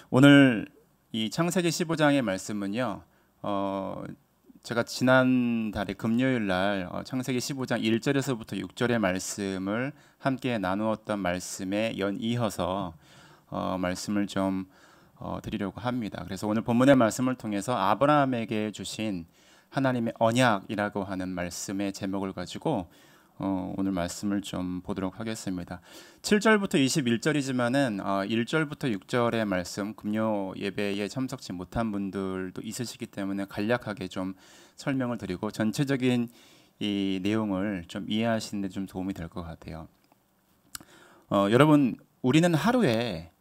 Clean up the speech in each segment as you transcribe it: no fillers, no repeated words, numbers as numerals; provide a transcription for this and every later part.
오늘 이 창세기 15장의 말씀은요. 제가 지난달에 금요일 날 창세기 15장 1절에서부터 6절의 말씀을 함께 나누었던 말씀에 연이어서 말씀을 좀 드리려고 합니다. 그래서 오늘 본문의 말씀을 통해서 아브라함에게 주신 하나님의 언약이라고 하는 말씀의 제목을 가지고 오늘 말씀을 좀 보도록 하겠습니다. 7절부터 21절이지만은 1절부터 6절의 말씀, 금요 예배에 참석치 못한 분들도 있으시기 때문에 간략하게 좀 설명을 드리고 전체적인 이 내용을 좀 이해하시는 데 좀 도움이 될 것 같아요. 여러분, 우리는 하루에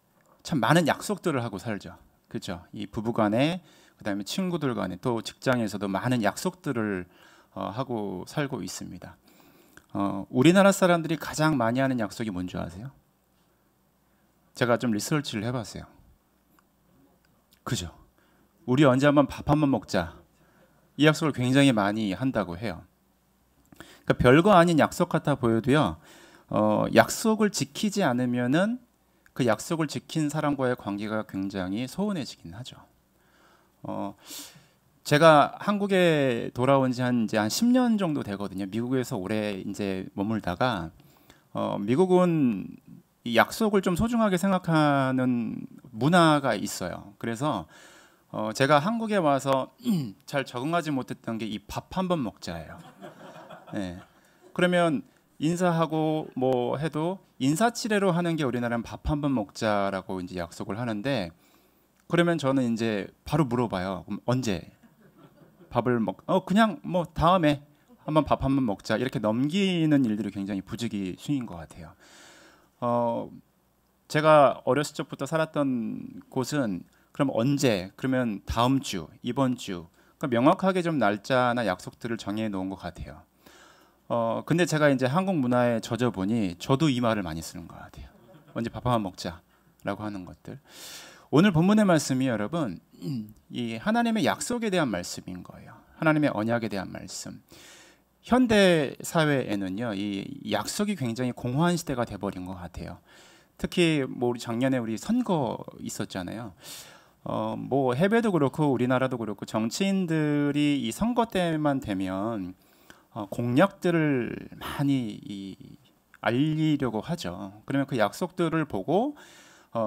참 많은 약속들을 하고 살죠. 그렇죠? 이 부부간에, 그다음에 친구들 간에, 또 직장에서도 많은 약속들을 하고 살고 있습니다. 우리나라 사람들이 가장 많이 하는 약속이 뭔지 아세요? 제가 좀 리서치를 해봤어요. 그죠? 우리 언제 한번 밥 한번 먹자. 이 약속을 굉장히 많이 한다고 해요. 그러니까 별거 아닌 약속 같아 보여도요. 약속을 지키지 않으면은 그 약속을 지킨 사람과의 관계가 굉장히 소원해지긴 하죠. 제가 한국에 돌아온 지 이제 한 10년 정도 되거든요. 미국에서 오래 이제 머물다가 미국은 이 약속을 좀 소중하게 생각하는 문화가 있어요. 그래서 제가 한국에 와서 잘 적응하지 못했던 게 이 밥 한번 먹자예요. 네. 그러면 인사하고 뭐 해도 인사치레로 하는 게 우리나라는 밥 한번 먹자라고 이제 약속을 하는데, 그러면 저는 이제 바로 물어봐요. 그럼 언제 밥을 그냥 뭐 다음에 한번 밥 한번 먹자, 이렇게 넘기는 일들이 굉장히 부지기 쉬운 것 같아요. 제가 어렸을 적부터 살았던 곳은 그럼 언제, 그러면 다음 주, 이번 주, 그러니까 명확하게 좀 날짜나 약속들을 정해 놓은 것 같아요. 근데 제가 이제 한국 문화에 젖어 보니 저도 이 말을 많이 쓰는 것 같아요. 언제 밥 한번 먹자라고 하는 것들. 오늘 본문의 말씀이 여러분 이 하나님의 약속에 대한 말씀인 거예요. 하나님의 언약에 대한 말씀. 현대 사회에는요, 이 약속이 굉장히 공허한 시대가 돼버린 것 같아요. 특히 뭐 작년에 우리 선거 있었잖아요. 뭐 해외도 그렇고 우리나라도 그렇고 정치인들이 이 선거 때만 되면 공약들을 많이 알리려고 하죠. 그러면 그 약속들을 보고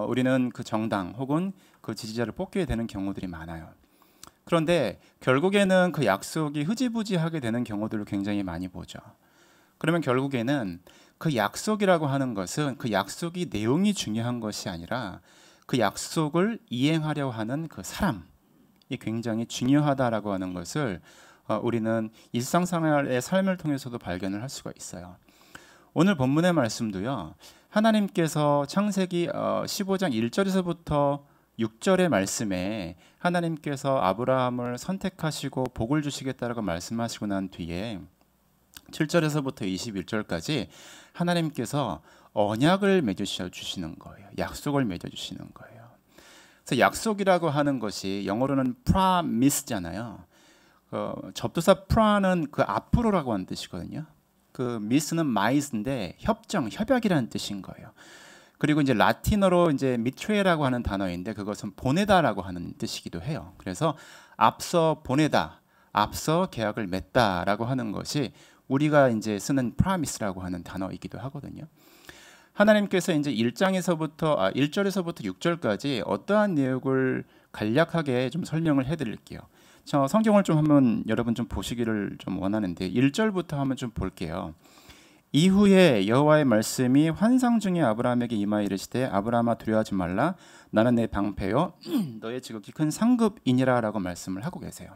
우리는 그 정당 혹은 그 지지자를 뽑게 되는 경우들이 많아요. 그런데 결국에는 그 약속이 흐지부지하게 되는 경우들을 굉장히 많이 보죠. 그러면 결국에는 그 약속이라고 하는 것은 그 약속이 내용이 중요한 것이 아니라 그 약속을 이행하려 하는 그 사람이 굉장히 중요하다라고 하는 것을 우리는 일상생활의 삶을 통해서도 발견을 할 수가 있어요. 오늘 본문의 말씀도요, 하나님께서 창세기 15장 1절에서부터 6절의 말씀에 하나님께서 아브라함을 선택하시고 복을 주시겠다라고 말씀하시고 난 뒤에 7절에서부터 21절까지 하나님께서 언약을 맺으셔 주시는 거예요. 약속을 맺어 주시는 거예요. 그래서 약속이라고 하는 것이 영어로는 promise잖아요. 접두사 pro는 그 앞으로라고 하는 뜻이거든요. 그 미스는 마이스인데 협정, 협약이라는 뜻인 거예요. 그리고 이제 라틴어로 이제 미트레라고 하는 단어인데 그것은 보내다라고 하는 뜻이기도 해요. 그래서 앞서 보내다, 앞서 계약을 맺다라고 하는 것이 우리가 이제 쓰는 프라미스라고 하는 단어이기도 하거든요. 하나님께서 이제 1절에서부터 6절까지 어떠한 내용을 간략하게 좀 설명을 해드릴게요. 저 성경을 좀 한번 여러분 좀 보시기를 좀 원하는데 1절부터 한번 좀 볼게요. 이후에 여호와의 말씀이 환상 중에 아브라함에게 임하여 이르시되 아브라함아 두려워하지 말라 나는 내 방패요 너의 지극히 큰 상급이니라 라고 말씀을 하고 계세요.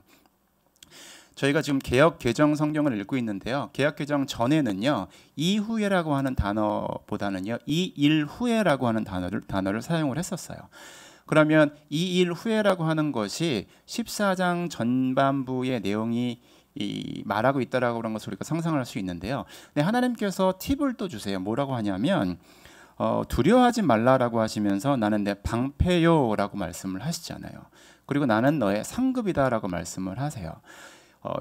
저희가 지금 개역 개정 성경을 읽고 있는데요. 개역 개정 전에는요, 이후에라고 하는 단어보다는요, 이 일 후에라고 하는 단어를 사용을 했었어요. 그러면 이 일 후에라고 하는 것이 14장 전반부의 내용이 말하고 있다라고 그런 것을 우리가 상상할 수 있는데요. 근데 하나님께서 팁을 또 주세요. 뭐라고 하냐면 두려워하지 말라라고 하시면서 나는 내 방패요라고 말씀을 하시잖아요. 그리고 나는 너의 상급이다라고 말씀을 하세요.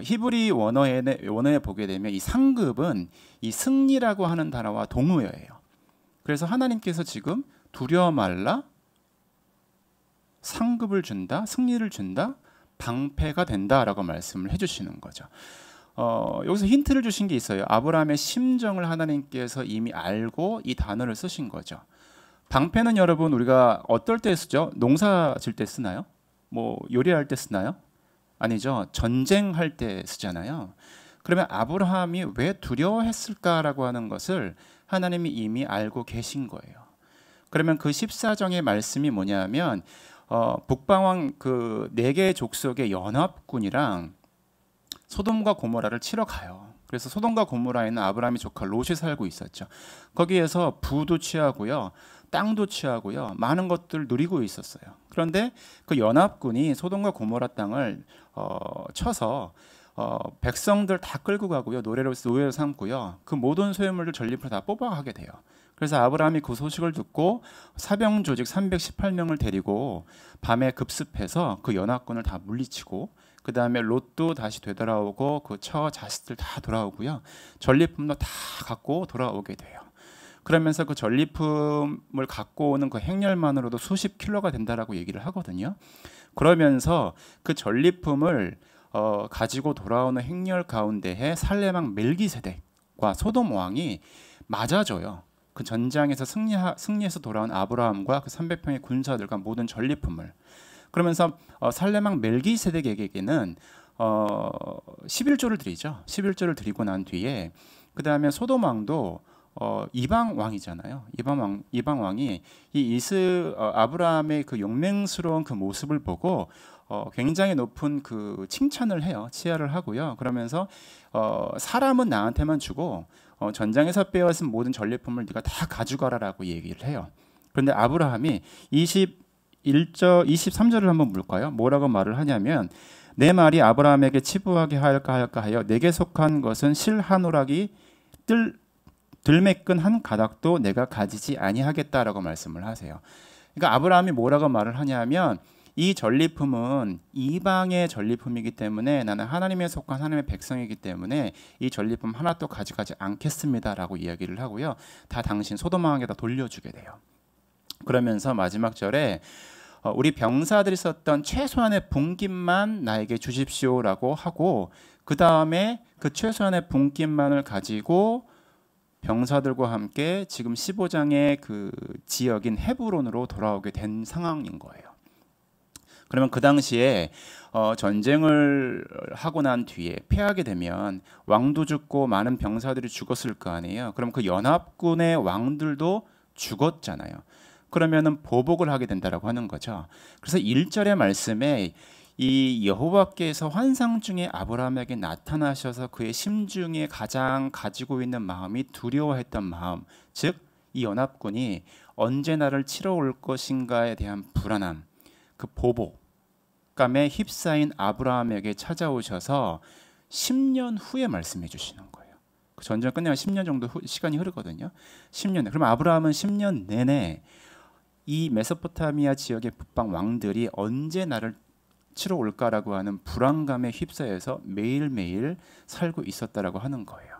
히브리 원어에 보게 되면 이 상급은 이 승리라고 하는 단어와 동의어예요. 그래서 하나님께서 지금 두려워 말라, 상급을 준다, 승리를 준다, 방패가 된다라고 말씀을 해주시는 거죠. 여기서 힌트를 주신 게 있어요. 아브라함의 심정을 하나님께서 이미 알고 이 단어를 쓰신 거죠. 방패는 여러분 우리가 어떨 때 쓰죠? 농사 질 때 쓰나요? 뭐 요리할 때 쓰나요? 아니죠. 전쟁할 때 쓰잖아요. 그러면 아브라함이 왜 두려워했을까라고 하는 것을 하나님이 이미 알고 계신 거예요. 그러면 그 14정의 말씀이 뭐냐면 북방왕 그 4개의 족속의 연합군이랑 소돔과 고모라를 치러 가요. 그래서 소돔과 고모라에는 아브라함의 조카 롯이 살고 있었죠. 거기에서 부도 취하고요, 땅도 취하고요, 많은 것들을 누리고 있었어요. 그런데 그 연합군이 소돔과 고모라 땅을 쳐서 백성들 다 끌고 가고요, 노예로 삼고요, 그 모든 소유물들 전립으로 다 뽑아가게 돼요. 그래서 아브라함이 그 소식을 듣고 사병 조직 318명을 데리고 밤에 급습해서 그 연합군을 다 물리치고, 그 다음에 롯도 다시 되돌아오고 그 처 자식들 다 돌아오고요, 전리품도 다 갖고 돌아오게 돼요. 그러면서 그 전리품을 갖고 오는 그 행렬만으로도 수십 킬로가 된다라고 얘기를 하거든요. 그러면서 그 전리품을 가지고 돌아오는 행렬 가운데에 살레망 멜기세덱과 소돔 왕이 맞아줘요. 그 전장에서 승리해서 돌아온 아브라함과 그 300평의 군사들과 모든 전리품을. 그러면서 살레망 멜기세덱에게는 11조를 드리죠. 11조를 드리고 난 뒤에 그 다음에 소돔 왕도 이방 왕이잖아요. 이방 왕이 이 아브라함의 그 용맹스러운 그 모습을 보고 굉장히 높은 그 칭찬을 해요. 치하를 하고요. 그러면서 사람은 나한테만 주고 전장에서 빼앗은 모든 전리품을 네가 다 가져가라라고 얘기를 해요. 그런데 아브라함이 23절을 한번 볼까요? 뭐라고 말을 하냐면, 내 말이 아브라함에게 치부하게 할까 하여 내게 속한 것은 실 한 오락이 들매끈 한 가닥도 내가 가지지 아니하겠다라고 말씀을 하세요. 그러니까 아브라함이 뭐라고 말을 하냐면, 이 전리품은 이방의 전리품이기 때문에 나는 하나님에 속한 하나님의 백성이기 때문에 이 전리품 하나도 가져가지 않겠습니다라고 이야기를 하고요, 다 당신 소돔 왕에다 돌려주게 돼요. 그러면서 마지막 절에 우리 병사들이 썼던 최소한의 분깃만 나에게 주십시오라고 하고, 그 다음에 그 최소한의 분깃만을 가지고 병사들과 함께 지금 15장의 그 지역인 헤브론으로 돌아오게 된 상황인 거예요. 그러면 그 당시에 전쟁을 하고 난 뒤에 패하게 되면 왕도 죽고 많은 병사들이 죽었을 거 아니에요. 그럼 그 연합군의 왕들도 죽었잖아요. 그러면은 보복을 하게 된다라고 하는 거죠. 그래서 1절의 말씀에 이 여호와께서 환상 중에 아브라함에게 나타나셔서 그의 심중에 가장 가지고 있는 마음이 두려워했던 마음, 즉 이 연합군이 언제 나를 치러 올 것인가에 대한 불안함, 그 보복감에 휩싸인 아브라함에게 찾아오셔서 10년 후에 말씀해 주시는 거예요. 그 전쟁 끝내면 10년 정도 시간이 흐르거든요. 10년. 그럼 아브라함은 10년 내내 이 메소포타미아 지역의 북방 왕들이 언제 나를 치러 올까라고 하는 불안감에 휩싸여서 매일매일 살고 있었다라고 하는 거예요.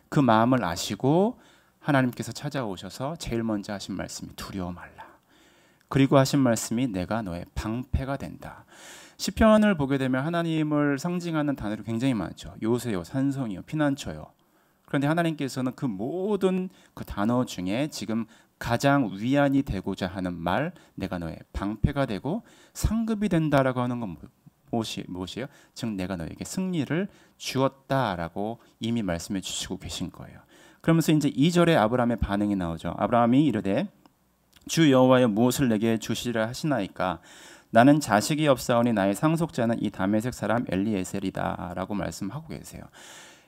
그 마음을 아시고 하나님께서 찾아오셔서 제일 먼저 하신 말씀이 두려워 말라. 그리고 하신 말씀이 내가 너의 방패가 된다. 시편을 보게 되면 하나님을 상징하는 단어들이 굉장히 많죠. 요새요, 산성이요, 피난처요. 그런데 하나님께서는 그 모든 그 단어 중에 지금 가장 위안이 되고자 하는 말, 내가 너의 방패가 되고 상급이 된다라고 하는 건 무엇이에요? 즉 내가 너에게 승리를 주었다라고 이미 말씀해 주시고 계신 거예요. 그러면서 이제 2절에 아브라함의 반응이 나오죠. 아브라함이 이르되 주 여호와여 무엇을 내게 주시리라 하시나이까? 나는 자식이 없사오니 나의 상속자는 이 다메섹 사람 엘리에셀이다라고 말씀하고 계세요.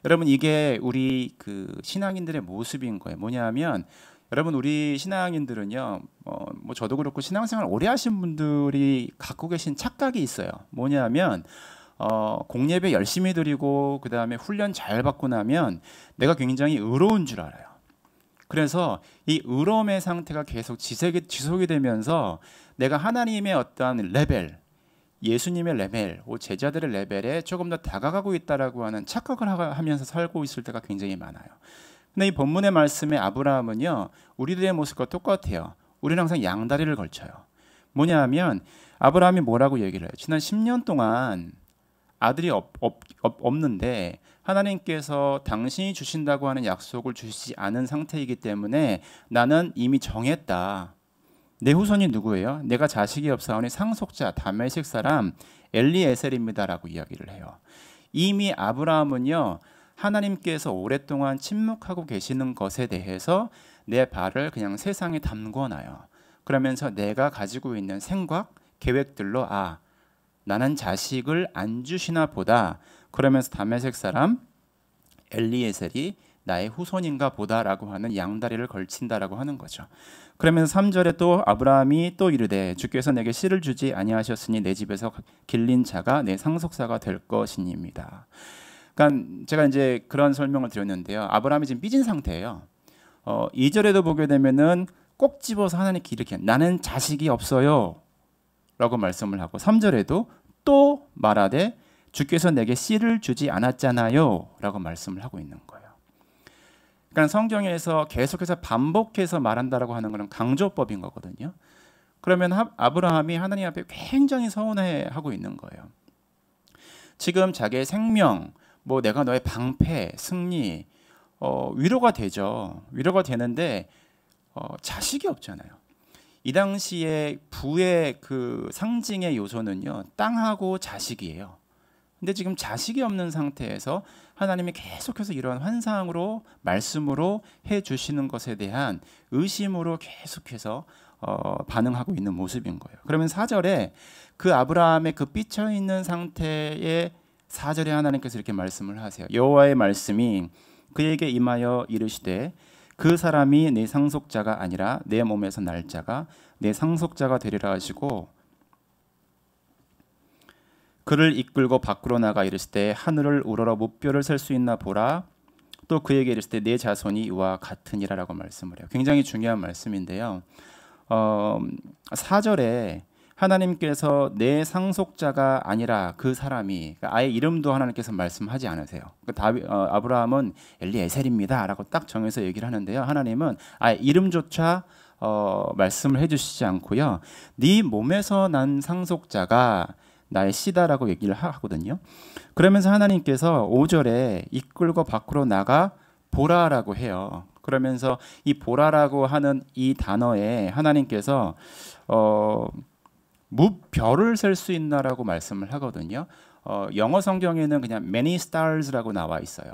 여러분, 이게 우리 그 신앙인들의 모습인 거예요. 뭐냐면 여러분, 우리 신앙인들은요, 뭐 저도 그렇고 신앙생활 오래 하신 분들이 갖고 계신 착각이 있어요. 뭐냐면 공예배 열심히 드리고 그 다음에 훈련 잘 받고 나면 내가 굉장히 의로운 줄 알아요. 그래서 이 의로움의 상태가 계속 지속이 되면서 내가 하나님의 어떤 레벨, 예수님의 레벨, 제자들의 레벨에 조금 더 다가가고 있다라고 하는 착각을 하면서 살고 있을 때가 굉장히 많아요. 근데 이 본문의 말씀에 아브라함은요, 우리들의 모습과 똑같아요. 우리는 항상 양다리를 걸쳐요. 뭐냐하면 아브라함이 뭐라고 얘기를 해요? 지난 10년 동안 아들이 없는데 하나님께서 당신이 주신다고 하는 약속을 주시지 않은 상태이기 때문에 나는 이미 정했다. 내 후손이 누구예요? 내가 자식이 없사오니 상속자 다메섹 사람 엘리에셀입니다라고 이야기를 해요. 이미 아브라함은요, 하나님께서 오랫동안 침묵하고 계시는 것에 대해서 내 발을 그냥 세상에 담궈놔요. 그러면서 내가 가지고 있는 생각, 계획들로 나는 자식을 안 주시나 보다. 그러면서 다메섹 사람 엘리에셀이 나의 후손인가 보다라고 하는 양다리를 걸친다라고 하는 거죠. 그러면서 3절에 또 아브라함이 또 이르되 주께서 내게 씨를 주지 아니하셨으니 내 집에서 길린 자가 내 상속사가 될 것이니입니다. 그러니까 제가 이제 그런 설명을 드렸는데요. 아브라함이 지금 삐진 상태예요. 2절에도 보게 되면은 꼭 집어서 하나님께 이렇게 나는 자식이 없어요 라고 말씀을 하고 3절에도 또 말하되 주께서 내게 씨를 주지 않았잖아요 라고 말씀을 하고 있는 거예요. 그러니까 성경에서 계속해서 반복해서 말한다라고 하는 것은 강조법인 거거든요. 그러면 아브라함이 하나님 앞에 굉장히 서운해하고 있는 거예요. 지금 자기의 생명, 뭐 내가 너의 방패, 승리, 위로가 되죠. 위로가 되는데 자식이 없잖아요. 이 당시에 부의 그 상징의 요소는요, 땅하고 자식이에요. 근데 지금 자식이 없는 상태에서 하나님이 계속해서 이러한 환상으로 말씀으로 해주시는 것에 대한 의심으로 계속해서 반응하고 있는 모습인 거예요. 그러면 4절에 그 아브라함의 그 삐쳐 있는 상태에 4절에 하나님께서 이렇게 말씀을 하세요. 여호와의 말씀이 그에게 임하여 이르시되 그 사람이 내 상속자가 아니라 내 몸에서 날 자가 내 상속자가 되리라 하시고 그를 이끌고 밖으로 나가 이르실 때 하늘을 우러러 무뼈를 셀 수 있나 보라. 또 그에게 이르실 때 내 자손이 이와 같으니라라고 말씀을 해요. 굉장히 중요한 말씀인데요. 4절에 하나님께서 내 상속자가 아니라 그 사람이, 그러니까 아예 이름도 하나님께서 말씀하지 않으세요. 아브라함은 엘리에셀입니다라고 딱 정해서 얘기를 하는데요. 하나님은 아예 이름조차 말씀을 해주시지 않고요. 네 몸에서 난 상속자가 나의 씨다라고 얘기를 하거든요. 그러면서 하나님께서 5절에 이끌고 밖으로 나가 보라라고 해요. 그러면서 이 보라라고 하는 이 단어에 하나님께서 무별을 셀 수 있나라고 말씀을 하거든요. 영어 성경에는 그냥 many stars라고 나와 있어요.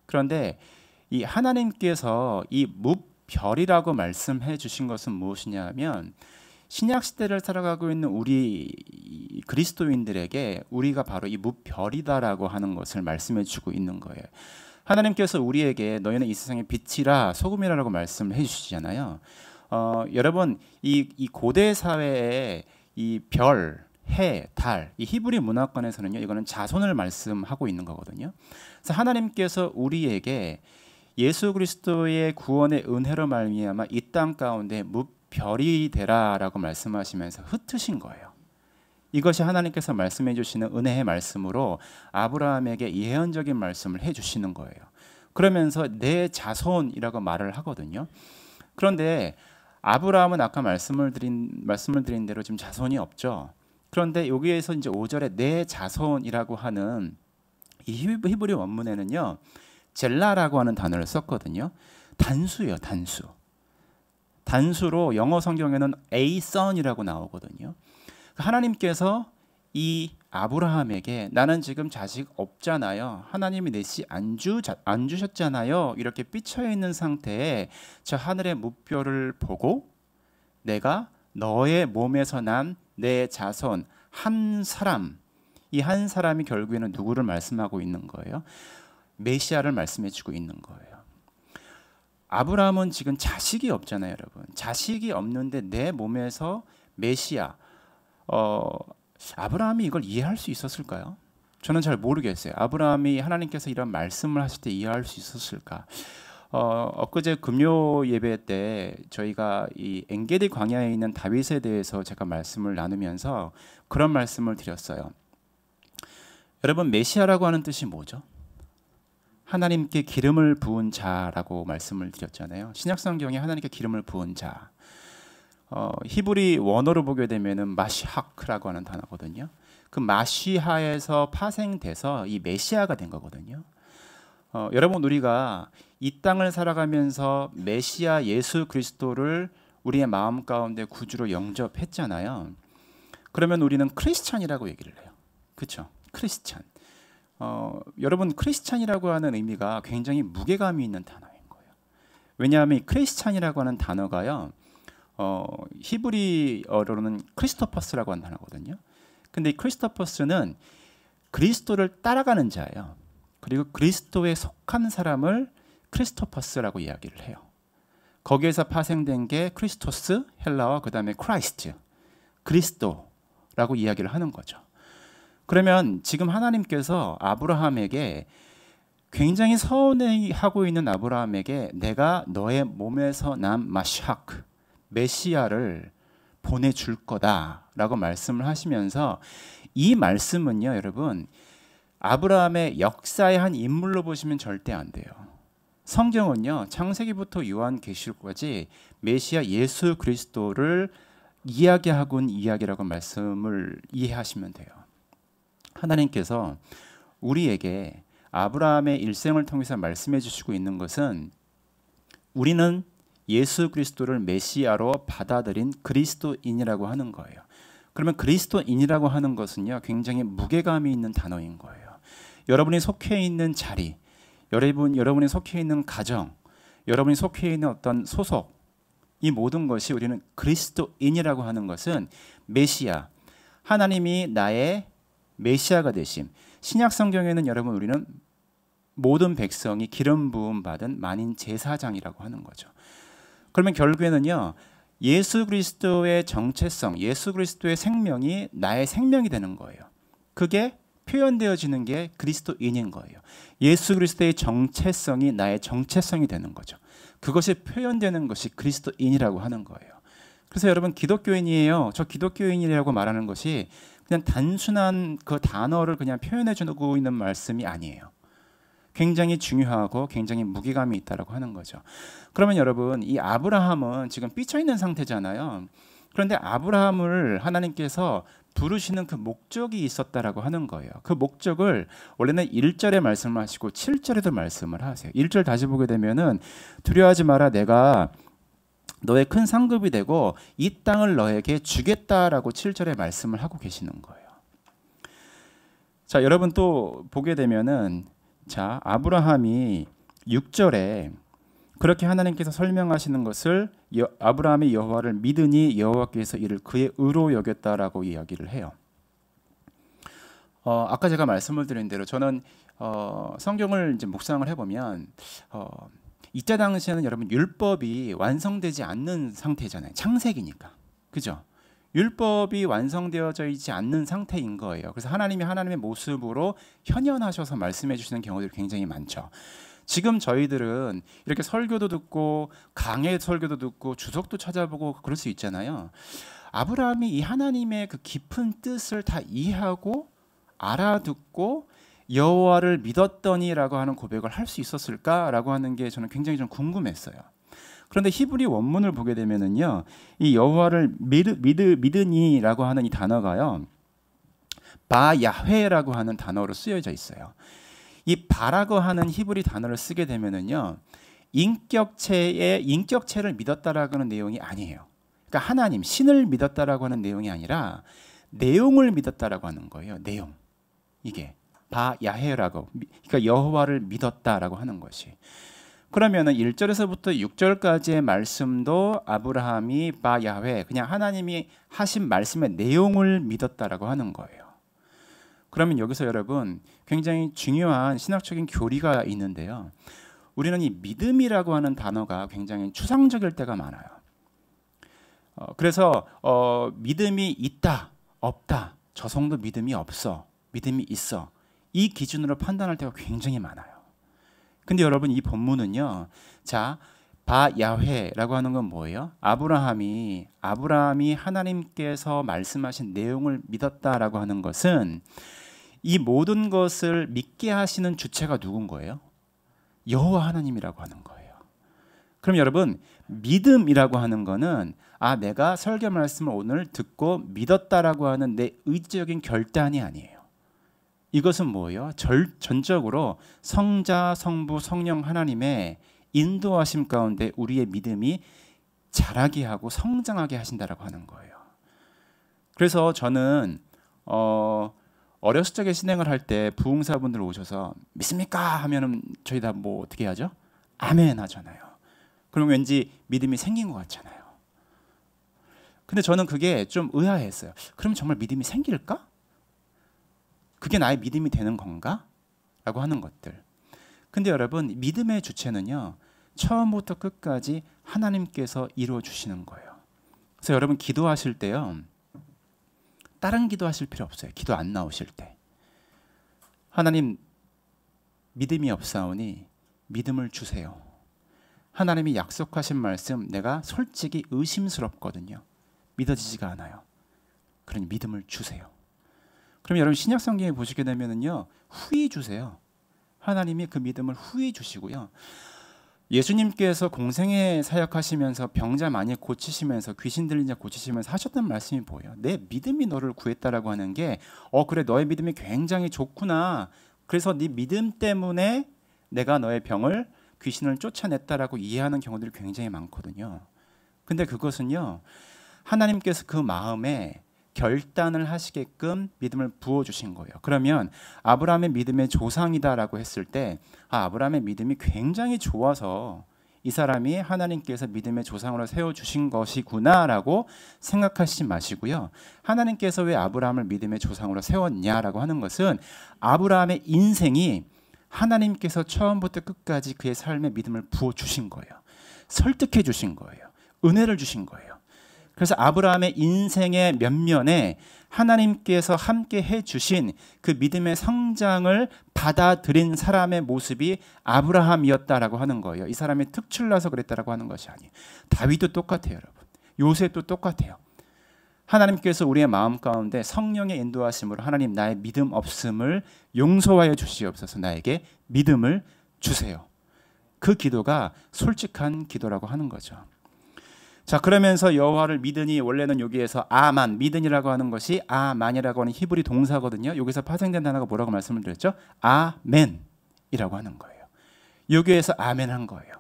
그런데 이 하나님께서 이 무별이라고 말씀해 주신 것은 무엇이냐면 신약 시대를 살아가고 있는 우리 그리스도인들에게 우리가 바로 이 무별이다라고 하는 것을 말씀해 주고 있는 거예요. 하나님께서 우리에게 너희는 이 세상의 빛이라 소금이라고 말씀을 해 주시잖아요. 여러분 이 고대 사회에 이 별, 해, 달, 이 히브리 문화권에서는요, 이거는 자손을 말씀하고 있는 거거든요. 그래서 하나님께서 우리에게 예수 그리스도의 구원의 은혜로 말미암아 이 땅 가운데 무별이 되라라고 말씀하시면서 흩으신 거예요. 이것이 하나님께서 말씀해 주시는 은혜의 말씀으로 아브라함에게 예언적인 말씀을 해 주시는 거예요. 그러면서 내 자손이라고 말을 하거든요. 그런데 아브라함은 아까 말씀을 드린 대로 지금 자손이 없죠. 그런데 여기에서 이제 5절에 내 자손이라고 하는 이 히브리 원문에는요, 젤라라고 하는 단어를 썼거든요. 단수예요, 단수. 단수로 영어 성경에는 a son이라고 나오거든요. 하나님께서 이 아브라함에게 나는 지금 자식 없잖아요. 하나님이 내 씨 안 주셨잖아요. 이렇게 삐쳐 있는 상태에 저 하늘의 무뼈를 보고 내가 너의 몸에서 난 내 자손 한 사람, 이 한 사람이 결국에는 누구를 말씀하고 있는 거예요? 메시아를 말씀해 주고 있는 거예요. 아브라함은 지금 자식이 없잖아요, 여러분. 자식이 없는데 내 몸에서 메시아. 아브라함이 이걸 이해할 수 있었을까요? 저는 잘 모르겠어요. 아브라함이 하나님께서 이런 말씀을 하실 때 이해할 수 있었을까? 엊그제 금요 예배 때 저희가 이 엔게디 광야에 있는 다윗에 대해서 제가 말씀을 나누면서 그런 말씀을 드렸어요. 여러분, 메시아라고 하는 뜻이 뭐죠? 하나님께 기름을 부은 자라고 말씀을 드렸잖아요. 신약 성경에 하나님께 기름을 부은 자. 히브리 원어로 보게 되면은 마시하크라고 하는 단어거든요. 그 마시하에서 파생돼서 이 메시아가 된 거거든요. 여러분, 우리가 이 땅을 살아가면서 메시아 예수 그리스도를 우리의 마음 가운데 구주로 영접했잖아요. 그러면 우리는 크리스찬이라고 얘기를 해요. 그렇죠? 크리스찬. 여러분, 크리스찬이라고 하는 의미가 굉장히 무게감이 있는 단어인 거예요. 왜냐하면 이 크리스찬이라고 하는 단어가요, 히브리어로는 크리스토퍼스라고 하는 단어거든요. 근데 이 크리스토퍼스는 그리스도를 따라가는 자예요. 그리고 그리스도에 속한 사람을 크리스토퍼스라고 이야기를 해요. 거기에서 파생된 게 크리스토스, 헬라어, 그 다음에 크라이스트, 그리스도라고 이야기를 하는 거죠. 그러면 지금 하나님께서 아브라함에게 굉장히 서운해하고 있는 아브라함에게 내가 너의 몸에서 난 마시하크, 메시아를 보내줄 거다라고 말씀을 하시면서, 이 말씀은요, 여러분, 아브라함의 역사의 한 인물로 보시면 절대 안 돼요. 성경은요, 창세기부터 요한계시록까지 메시아 예수 그리스도를 이야기하고 있는 이야기라고 말씀을 이해하시면 돼요. 하나님께서 우리에게 아브라함의 일생을 통해서 말씀해 주시고 있는 것은, 우리는 예수 그리스도를 메시아로 받아들인 그리스도인이라고 하는 거예요. 그러면 그리스도인이라고 하는 것은요, 굉장히 무게감이 있는 단어인 거예요. 여러분이 속해 있는 자리, 여러분이 속해 있는 가정, 여러분이 속해 있는 어떤 소속, 이 모든 것이, 우리는 그리스도인이라고 하는 것은 메시아, 하나님이 나의 메시아가 되심. 신약 성경에는 여러분, 우리는 모든 백성이 기름 부음 받은 만인 제사장이라고 하는 거죠. 그러면 결국에는요, 예수 그리스도의 정체성, 예수 그리스도의 생명이 나의 생명이 되는 거예요. 그게 표현되어지는 게 그리스도인인 거예요. 예수 그리스도의 정체성이 나의 정체성이 되는 거죠. 그것이 표현되는 것이 그리스도인이라고 하는 거예요. 그래서 여러분, 기독교인이에요, 저 기독교인이라고 말하는 것이 그냥 단순한 그 단어를 그냥 표현해 주고 있는 말씀이 아니에요. 굉장히 중요하고 굉장히 무게감이 있다라고 하는 거죠. 그러면 여러분, 이 아브라함은 지금 삐쳐 있는 상태잖아요. 그런데 아브라함을 하나님께서 부르시는 그 목적이 있었다라고 하는 거예요. 그 목적을 원래는 1절에 말씀을 하시고 7절에도 말씀을 하세요. 1절 다시 보게 되면은, 두려워하지 마라, 내가 너의 큰 상급이 되고 이 땅을 너에게 주겠다라고 7절에 말씀을 하고 계시는 거예요. 자, 여러분 또 보게 되면은, 자, 아브라함이 6절에 그렇게 하나님께서 설명하시는 것을, 아브라함이 여호와를 믿으니 여호와께서 이를 그의 의로 여겼다라고 이야기를 해요. 아까 제가 말씀을 드린 대로 저는 성경을 이제 묵상을 해보면, 이때 당시에는 여러분, 율법이 완성되지 않는 상태잖아요. 창세기니까, 그죠? 율법이 완성되어져 있지 않는 상태인 거예요. 그래서 하나님이 하나님의 모습으로 현현하셔서 말씀해 주시는 경우들이 굉장히 많죠. 지금 저희들은 이렇게 설교도 듣고 강해 설교도 듣고 주석도 찾아보고 그럴 수 있잖아요. 아브라함이 이 하나님의 그 깊은 뜻을 다 이해하고 알아듣고 여호와를 믿었더니라고 하는 고백을 할 수 있었을까라고 하는 게 저는 굉장히 좀 궁금했어요. 그런데 히브리 원문을 보게 되면은요, 이 여호와를 믿으니라고 하는 이 단어가요, 바야훼라고 하는 단어로 쓰여져 있어요. 이 바라고 하는 히브리 단어를 쓰게 되면은요, 인격체를 믿었다라고 하는 내용이 아니에요. 그러니까 하나님, 신을 믿었다라고 하는 내용이 아니라 내용을 믿었다라고 하는 거예요. 내용. 이게 바야훼라고, 그러니까 여호와를 믿었다라고 하는 것이. 그러면은 1절에서부터 6절까지의 말씀도 아브라함이 바야훼, 그냥 하나님이 하신 말씀의 내용을 믿었다라고 하는 거예요. 그러면 여기서 여러분, 굉장히 중요한 신학적인 교리가 있는데요. 우리는 이 믿음이라고 하는 단어가 굉장히 추상적일 때가 많아요. 그래서 믿음이 있다, 없다, 저 정도 믿음이 없어, 믿음이 있어, 이 기준으로 판단할 때가 굉장히 많아요. 근데 여러분, 이 본문은요, 자, 바야훼라고 하는 건 뭐예요? 아브라함이 하나님께서 말씀하신 내용을 믿었다라고 하는 것은, 이 모든 것을 믿게 하시는 주체가 누군 거예요? 여호와 하나님이라고 하는 거예요. 그럼 여러분 믿음이라고 하는 거는 내가 설교 말씀을 오늘 듣고 믿었다라고 하는 내 의지적인 결단이 아니에요. 이것은 뭐예요? 전적으로 성자, 성부, 성령 하나님의 인도하심 가운데 우리의 믿음이 자라게 하고 성장하게 하신다라고 하는 거예요. 그래서 저는 어렸을 적에 신앙을 할 때 부흥사분들 오셔서 믿습니까? 하면은 저희 다 뭐 어떻게 하죠? 아멘 하잖아요. 그럼 왠지 믿음이 생긴 것 같잖아요. 근데 저는 그게 좀 의아했어요. 그럼 정말 믿음이 생길까? 그게 나의 믿음이 되는 건가? 라고 하는 것들. 근데 여러분 믿음의 주체는요, 처음부터 끝까지 하나님께서 이루어 주시는 거예요. 그래서 여러분 기도하실 때요, 다른 기도하실 필요 없어요. 기도 안 나오실 때. 하나님 믿음이 없사오니 믿음을 주세요. 하나님이 약속하신 말씀 내가 솔직히 의심스럽거든요. 믿어지지가 않아요. 그러니 믿음을 주세요. 그럼 여러분 신약 성경에 보시게 되면은요, 후히 주세요. 하나님이 그 믿음을 후히 주시고요. 예수님께서 공생애 사역하시면서 병자 많이 고치시면서 귀신 들린 자 고치시면서 하셨던 말씀이 뭐예요? 내 믿음이 너를 구했다라고 하는 게 그래 너의 믿음이 굉장히 좋구나. 그래서 네 믿음 때문에 내가 너의 병을 귀신을 쫓아냈다라고 이해하는 경우들이 굉장히 많거든요. 근데 그것은요, 하나님께서 그 마음에 결단을 하시게끔 믿음을 부어주신 거예요. 그러면 아브라함의 믿음의 조상이다라고 했을 때 아브라함의 믿음이 굉장히 좋아서 이 사람이 하나님께서 믿음의 조상으로 세워주신 것이구나라고 생각하시지 마시고요. 하나님께서 왜 아브라함을 믿음의 조상으로 세웠냐라고 하는 것은 아브라함의 인생이 하나님께서 처음부터 끝까지 그의 삶에 믿음을 부어주신 거예요. 설득해 주신 거예요. 은혜를 주신 거예요. 그래서 아브라함의 인생의 면면에 하나님께서 함께 해주신 그 믿음의 성장을 받아들인 사람의 모습이 아브라함이었다라고 하는 거예요. 이 사람이 특출나서 그랬다라고 하는 것이 아니에요. 다윗도 똑같아요, 여러분. 요셉도 똑같아요. 하나님께서 우리의 마음 가운데 성령의 인도하심으로 하나님 나의 믿음 없음을 용서하여 주시옵소서, 나에게 믿음을 주세요. 그 기도가 솔직한 기도라고 하는 거죠. 자, 그러면서 여호와를 믿으니, 원래는 여기에서 아만, 믿으니라고 하는 것이 아만이라고 하는 히브리 동사거든요. 여기서 파생된 단어가 뭐라고 말씀을 드렸죠? 아멘이라고 하는 거예요. 여기에서 아멘한 거예요.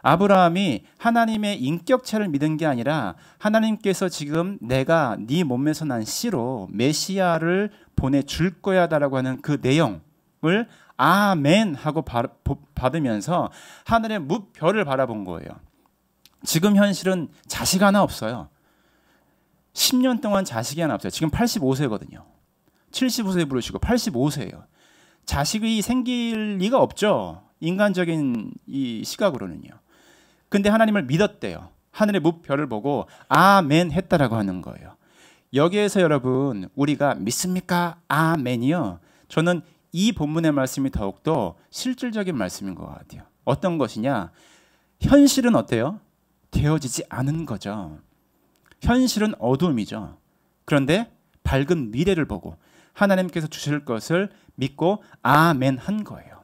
아브라함이 하나님의 인격체를 믿은 게 아니라 하나님께서 지금 내가 네 몸에서 난 씨로 메시아를 보내줄 거야다라고 하는 그 내용을 아멘 하고 받으면서 하늘의 무별을 바라본 거예요. 지금 현실은 자식 하나 없어요. 10년 동안 자식이 하나 없어요. 지금 85세거든요. 75세 부르시고 85세예요. 자식이 생길 리가 없죠. 인간적인 이 시각으로는요. 근데 하나님을 믿었대요. 하늘의 무별을 보고 아멘 했다라고 하는 거예요. 여기에서 여러분 우리가 믿습니까? 아멘이요. 저는 이 본문의 말씀이 더욱더 실질적인 말씀인 것 같아요. 어떤 것이냐? 현실은 어때요? 되어지지 않은 거죠. 현실은 어둠이죠. 그런데 밝은 미래를 보고 하나님께서 주실 것을 믿고 아멘 한 거예요.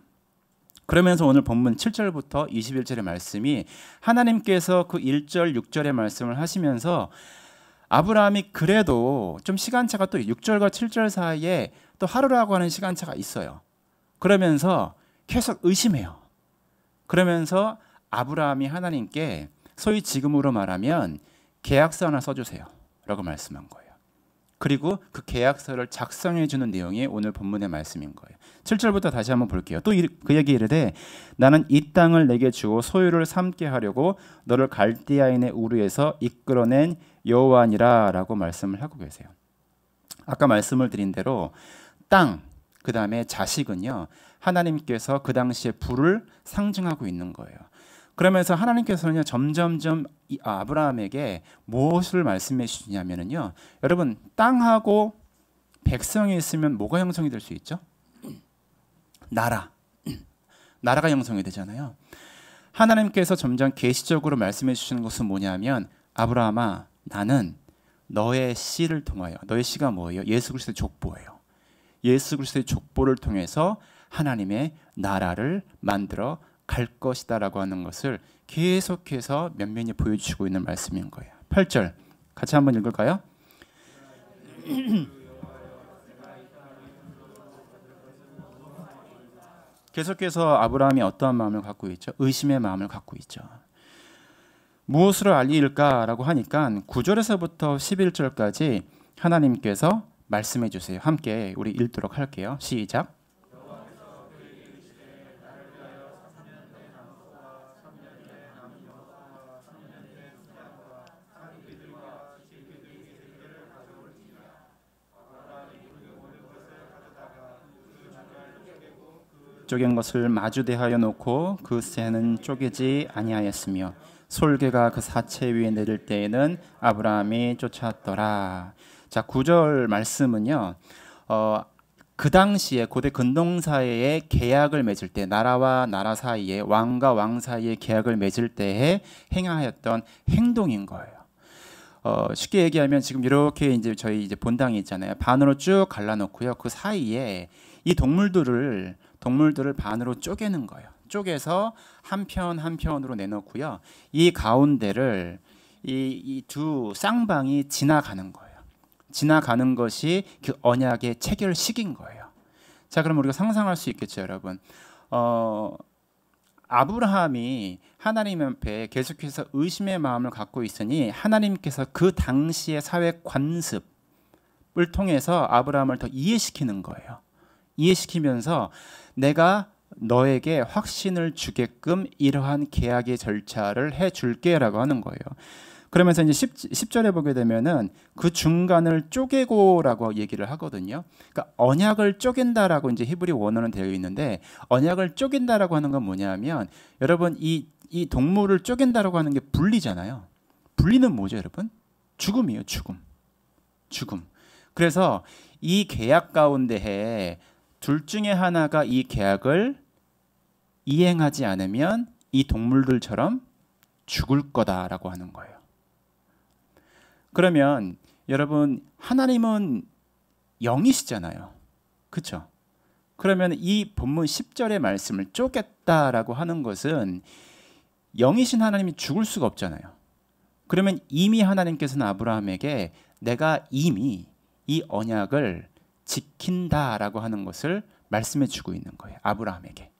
그러면서 오늘 본문 7절부터 21절의 말씀이 하나님께서 그 1절, 6절의 말씀을 하시면서 아브라함이 그래도 좀 시간차가 또 6절과 7절 사이에 또 하루라고 하는 시간차가 있어요. 그러면서 계속 의심해요. 그러면서 아브라함이 하나님께 소위 지금으로 말하면 계약서 하나 써주세요 라고 말씀한 거예요. 그리고 그 계약서를 작성해 주는 내용이 오늘 본문의 말씀인 거예요. 7절부터 다시 한번 볼게요. 또 그에게 이르되 나는 이 땅을 내게 주어 소유를 삼게 하려고 너를 갈대아인의 우르에서 이끌어낸 여호와니라 라고 말씀을 하고 계세요. 아까 말씀을 드린 대로 땅, 그 다음에 자식은요, 하나님께서 그 당시에 부를 상징하고 있는 거예요. 그러면서 하나님께서는 점점점 아브라함에게 무엇을 말씀해 주시냐면요, 여러분 땅하고 백성이 있으면 뭐가 형성이 될 수 있죠? 나라가 형성이 되잖아요. 하나님께서 점점 계시적으로 말씀해 주시는 것은 뭐냐면 아브라함아, 나는 너의 씨를 통하여, 너의 씨가 뭐예요? 예수 그리스도의 족보예요. 예수 그리스도의 족보를 통해서 하나님의 나라를 만들어 갈 것이다라고 하는 것을 계속해서 면면히 보여주고 있는 말씀인 거예요. 8절 같이 한번 읽을까요? 계속해서 아브라함이 어떠한 마음을 갖고 있죠? 의심의 마음을 갖고 있죠. 무엇으로 알릴까라고 하니까 9절에서부터 11절까지 하나님께서 말씀해 주세요. 함께 우리 읽도록 할게요. 시작. 쪼갠 것을 마주 대하여 놓고 그 새는 쪼개지 아니하였으며 솔개가 그 사체 위에 내릴 때에는 아브라함이 쫓았더라. 자, 9절 말씀은요. 그 당시에 고대 근동사회에 계약을 맺을 때 나라와 나라 사이에 왕과 왕 사이에 계약을 맺을 때에 행하였던 행동인 거예요. 쉽게 얘기하면 지금 이렇게 이제 저희 이제 본당이 있잖아요. 반으로 쭉 갈라놓고요. 그 사이에 이 동물들을 반으로 쪼개는 거예요. 쪼개서 한 편 한 편으로 내놓고요. 이 가운데를 이 두 쌍방이 지나가는 거예요. 지나가는 것이 그 언약의 체결식인 거예요. 자, 그럼 우리가 상상할 수 있겠죠, 여러분. 아브라함이 하나님 앞에 계속해서 의심의 마음을 갖고 있으니 하나님께서 그 당시의 사회 관습을 통해서 아브라함을 더 이해시키는 거예요. 이해시키면서 내가 너에게 확신을 주게끔 이러한 계약의 절차를 해줄게라고 하는 거예요. 그러면서 이제 10절에 보게 되면은 그 중간을 쪼개고라고 얘기를 하거든요. 그러니까 언약을 쪼갠다라고 이제 히브리 원어는 되어 있는데 언약을 쪼갠다라고 하는 건 뭐냐면 여러분 이 동물을 쪼갠다라고 하는 게 분리잖아요. 분리는 뭐죠, 여러분? 죽음이에요, 죽음. 그래서 이 계약 가운데에 둘 중에 하나가 이 계약을 이행하지 않으면 이 동물들처럼 죽을 거다라고 하는 거예요. 그러면 여러분 하나님은 영이시잖아요. 그렇죠? 그러면 이 본문 10절의 말씀을 쪼갰다라고 하는 것은 영이신 하나님이 죽을 수가 없잖아요. 그러면 이미 하나님께서는 아브라함에게 내가 이미 이 언약을 지킨다라고 하는 것을 말씀해 주고 있는 거예요. 아브라함에게.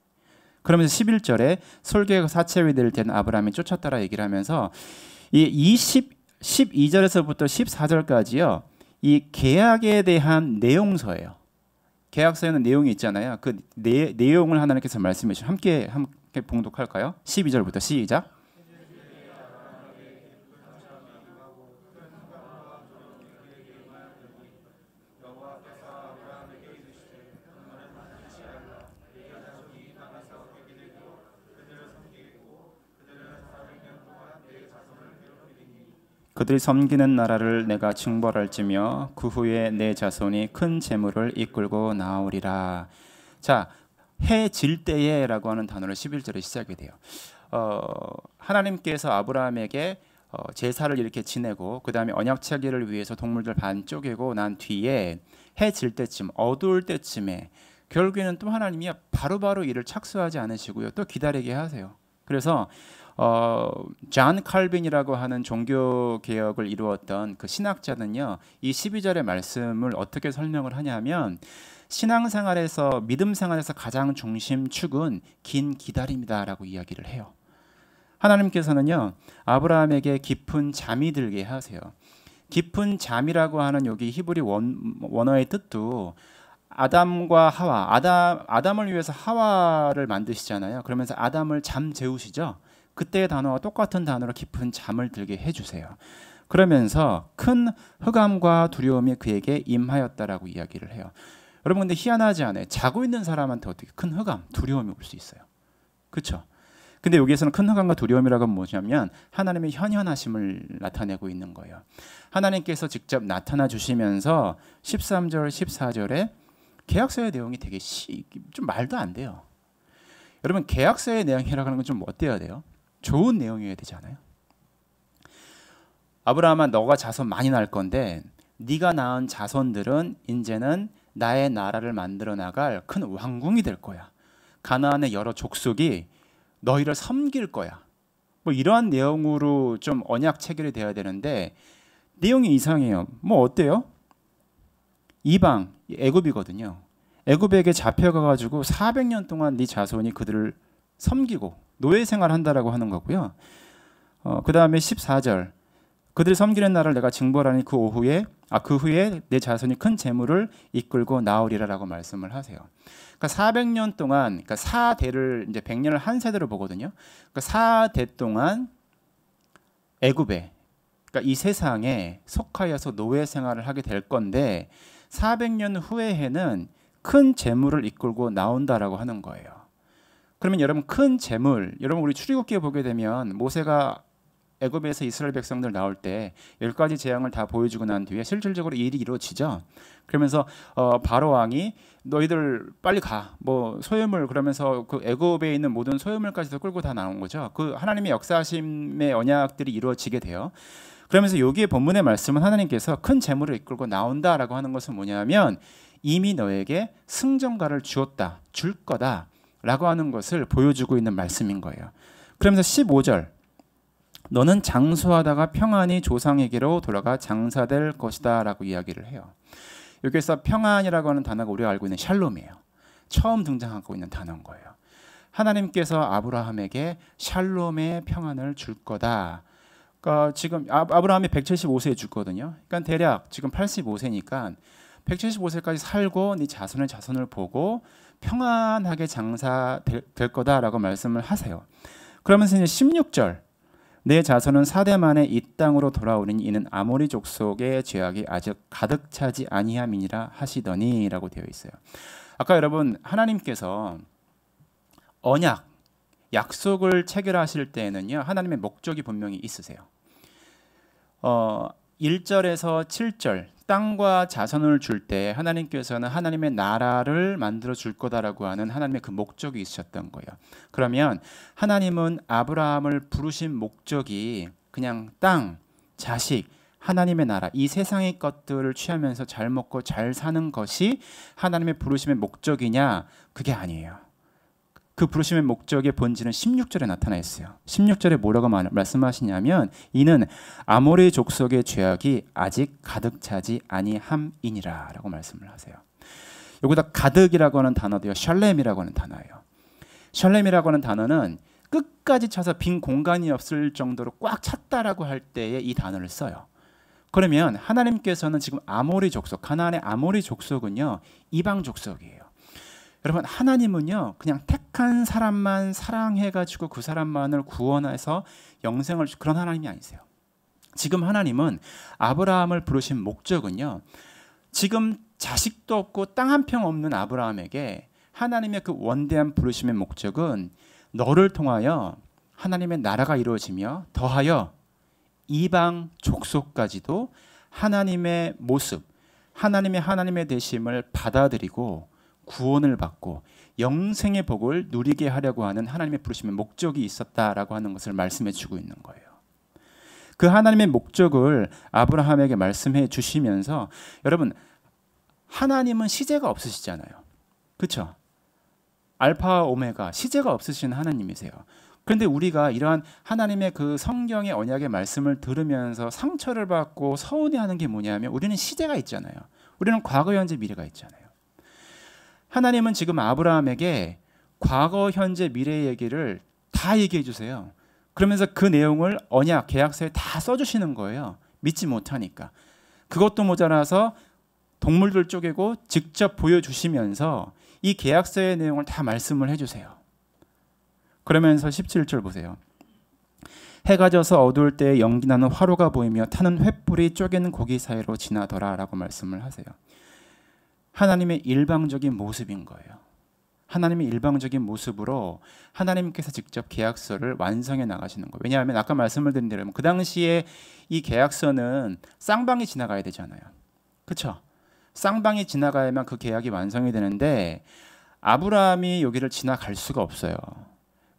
그러면서 11절에 솔개가 사체 위에 내릴 때는 아브라함이 쫓았다라 얘기를 하면서 이 12절에서부터 14절까지요. 이 계약에 대한 내용서예요. 계약서에는 내용이 있잖아요. 그 내용을 하나님께서 말씀해 주시죠. 함께 봉독할까요? 12절부터 시작. 그들이 섬기는 나라를 내가 징벌할지며 그 후에 내 자손이 큰 재물을 이끌고 나오리라. 자, 해 질 때에라고 하는 단어로 11절에 시작이 돼요. 하나님께서 아브라함에게 제사를 이렇게 지내고 그 다음에 언약 체계를 위해서 동물들 반 쪼개고 난 뒤에 해 질 때쯤 어두울 때쯤에 결국에는 또 하나님이 바로바로 이를 착수하지 않으시고요. 또 기다리게 하세요. 그래서 존 칼빈이라고 하는 종교 개혁을 이루었던 그 신학자는요. 이 12절의 말씀을 어떻게 설명을 하냐면 신앙생활에서 믿음 생활에서 가장 중심축은 긴 기다림이다라고 이야기를 해요. 하나님께서는요. 아브라함에게 깊은 잠이 들게 하세요. 깊은 잠이라고 하는 여기 히브리 원어의 뜻도 아담과 하와, 아담을 위해서 하와를 만드시잖아요. 그러면서 아담을 잠재우시죠. 그때의 단어와 똑같은 단어로 깊은 잠을 들게 해주세요. 그러면서 큰 흑암과 두려움이 그에게 임하였다라고 이야기를 해요. 여러분 근데 희한하지 않아요? 자고 있는 사람한테 어떻게 큰 흑암, 두려움이 올 수 있어요? 그렇죠? 근데 여기에서는 큰 흑암과 두려움이라고 하면 뭐냐면 하나님의 현현하심을 나타내고 있는 거예요. 하나님께서 직접 나타나 주시면서 13절, 14절에 계약서의 내용이 되게 좀 말도 안 돼요. 여러분 계약서의 내용이라고 하는 건 좀 어때야 돼요? 좋은 내용이어야 되지 않아요? 아브라함아 너가 자손 많이 낳을 건데 네가 낳은 자손들은 이제는 나의 나라를 만들어 나갈 큰 왕궁이 될 거야. 가나안의 여러 족속이 너희를 섬길 거야. 뭐 이러한 내용으로 좀 언약 체결이 돼야 되는데 내용이 이상해요. 뭐 어때요? 이방 애굽이거든요. 애굽에게 잡혀가 가지고 400년 동안 네 자손이 그들을 섬기고 노예 생활한다라고 하는 거고요. 그다음에 14절 그들 섬기는 날을 내가 징벌하니 그 후에 내 자손이 큰 재물을 이끌고 나오리라라고 말씀을 하세요. 그러니까 400년 동안, 그러니까 4대를 이제 100년을 한 세대로 보거든요. 그러니까 4대 동안 애굽에, 그러니까 이 세상에 속하여서 노예 생활을 하게 될 건데 400년 후에는 큰 재물을 이끌고 나온다라고 하는 거예요. 그러면 여러분 큰 재물, 여러분 우리 출애굽기에 보게 되면 모세가 애굽에서 이스라엘 백성들 나올 때 10가지 재앙을 다 보여주고 난 뒤에 실질적으로 일이 이루어지죠. 그러면서 바로 왕이 너희들 빨리 가. 뭐 소유물 그러면서 그 애굽에 있는 모든 소유물까지도 끌고 다 나온 거죠. 그 하나님의 역사하심의 언약들이 이루어지게 돼요. 그러면서 여기에 본문의 말씀은 하나님께서 큰 재물을 이끌고 나온다라고 하는 것은 뭐냐면 이미 너에게 승전가를 주었다, 줄 거다라고 하는 것을 보여주고 있는 말씀인 거예요. 그러면서 15절 너는 장수하다가 평안히 조상에게로 돌아가 장사될 것이다 라고 이야기를 해요. 여기서 평안이라고 하는 단어가 우리가 알고 있는 샬롬이에요. 처음 등장하고 있는 단어인 거예요. 하나님께서 아브라함에게 샬롬의 평안을 줄 거다. 그러니까 지금 아브라함이 175세에 죽거든요. 그러니까 대략 지금 85세니까 175세까지 살고 네 자손의 자손을 보고 평안하게 장사될 거다라고 말씀을 하세요. 그러면서 이제 16절 내 자손은 4대 만에 이 땅으로 돌아오리니 이는 아모리 족속의 죄악이 아직 가득 차지 아니함이니라 하시더니라고 되어 있어요. 아까 여러분 하나님께서 언약, 약속을 체결하실 때에는요 하나님의 목적이 분명히 있으세요. 1절에서 7절 땅과 자손을 줄 때 하나님께서는 하나님의 나라를 만들어 줄 거다라고 하는 하나님의 그 목적이 있으셨던 거예요. 그러면 하나님은 아브라함을 부르신 목적이 그냥 땅, 자식, 하나님의 나라, 이 세상의 것들을 취하면서 잘 먹고 잘 사는 것이 하나님의 부르심의 목적이냐? 그게 아니에요. 그 부르심의 목적의 본질은 16절에 나타나 있어요. 16절에 뭐라고 말씀하시냐면 이는 아모리 족속의 죄악이 아직 가득 차지 아니함이니라 라고 말씀을 하세요. 여기다 가득이라고 하는 단어도요. 샬렘이라고 하는 단어예요. 샬렘이라고 하는 단어는 끝까지 차서 빈 공간이 없을 정도로 꽉 찼다라고 할 때에 이 단어를 써요. 그러면 하나님께서는 지금 아모리 족속, 가나안의 아모리 족속은요. 이방 족속이에요. 여러분 하나님은요 그냥 택한 사람만 사랑해가지고 그 사람만을 구원해서 영생을 그런 하나님이 아니세요. 지금 하나님은 아브라함을 부르신 목적은요 지금 자식도 없고 땅 한 평 없는 아브라함에게 하나님의 그 원대한 부르심의 목적은 너를 통하여 하나님의 나라가 이루어지며 더하여 이방 족속까지도 하나님의 모습, 하나님의 되심을 받아들이고 구원을 받고 영생의 복을 누리게 하려고 하는 하나님의 부르심의 목적이 있었다라고 하는 것을 말씀해 주고 있는 거예요. 그 하나님의 목적을 아브라함에게 말씀해 주시면서 여러분 하나님은 시제가 없으시잖아요. 그렇죠? 알파와 오메가 시제가 없으신 하나님이세요. 그런데 우리가 이러한 하나님의 그 성경의 언약의 말씀을 들으면서 상처를 받고 서운해하는 게 뭐냐면 우리는 시제가 있잖아요. 우리는 과거, 현재, 미래가 있잖아요. 하나님은 지금 아브라함에게 과거, 현재, 미래 얘기를 다 얘기해 주세요. 그러면서 그 내용을 언약, 계약서에 다 써주시는 거예요. 믿지 못하니까. 그것도 모자라서 동물들 쪼개고 직접 보여주시면서 이 계약서의 내용을 다 말씀을 해주세요. 그러면서 17절 보세요. 해가 져서 어두울 때 연기나는 화로가 보이며 타는 횃불이 쪼개는 고기 사이로 지나더라 라고 말씀을 하세요. 하나님의 일방적인 모습인 거예요. 하나님의 일방적인 모습으로 하나님께서 직접 계약서를 완성해 나가시는 거예요. 왜냐하면 아까 말씀을 드린 대로 그 당시에 이 계약서는 쌍방이 지나가야 되잖아요. 그렇죠? 쌍방이 지나가야만 그 계약이 완성이 되는데 아브라함이 여기를 지나갈 수가 없어요.